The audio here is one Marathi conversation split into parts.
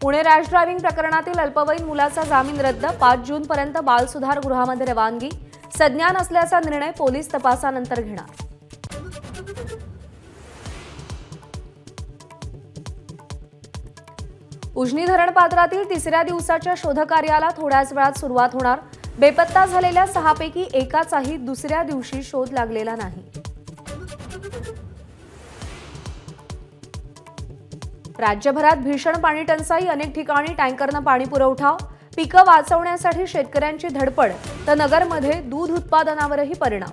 पुणे रॅश ड्रायव्हिंग प्रकरणातील अल्पवयीन मुलाचा जामीन रद्द, 5 जूनपर्यंत बालसुधारगृहामध्ये रवानगी, सज्ञान असल्याचा निर्णय पोलीस तपासानंतर घेणार. उजनी धरण पात्रातील तिसऱ्या दिवसाच्या शोधकार्याला थोड्याच वेळात सुरुवात होणार. बेपत्ता झालेल्या 6 पैकी एकाचाही दुसऱ्या दिवशी शोध लागलेला नाही. राज्यभरात भीषण पाणी टंचाई, अनेक ठिकाणी टँकरनं पाणी पुरवठा, पिकं वाचवण्यासाठी शेतकऱ्यांची धडपड, तर नगरमध्ये दूध उत्पादनावरही परिणाम.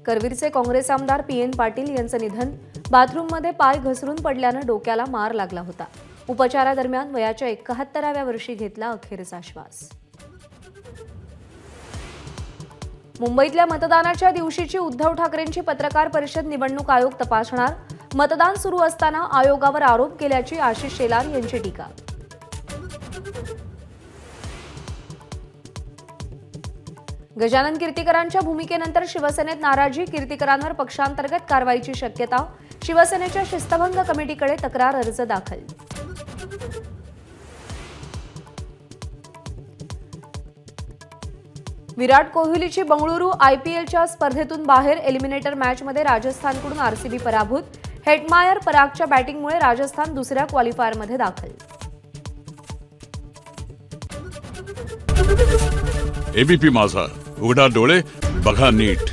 करवीरचे काँग्रेस आमदार पीएन पाटील यांचं निधन, बाथरूममध्ये पाय घसरून पडल्यानं डोक्याला मार लागला होता. उपचारादरम्यान वयाच्या 71व्या वर्षी घेतला अखेरचा श्वास. मुंबईतल्या मतदानाच्या दिवशीची उद्धव ठाकरेंची पत्रकार परिषद निवडणूक आयोग तपासणार. मतदान सुरू असताना आयोगावर आरोप केल्याची आशिष शेलार यांची टीका. गजानन कीर्तीकरांच्या भूमिकेनंतर शिवसेनेत नाराजी, कीर्तीकरांवर पक्षांतर्गत कारवाईची शक्यता, शिवसेनेच्या शिस्तभंग कमिटीकडे तक्रार अर्ज दाखल. विराट कोहलीची बंगळुरू आयपीएलच्या स्पर्धेतून बाहेर, एलिमिनेटर मॅचमध्ये राजस्थानकडून आरसीबी पराभूत, हेटमायर परागच्या बॅटिंगमुळे राजस्थान दुसऱ्या क्वालिफायरमध्ये दाखल. एबीपी माझा, उघडा डोळे बघा नीट.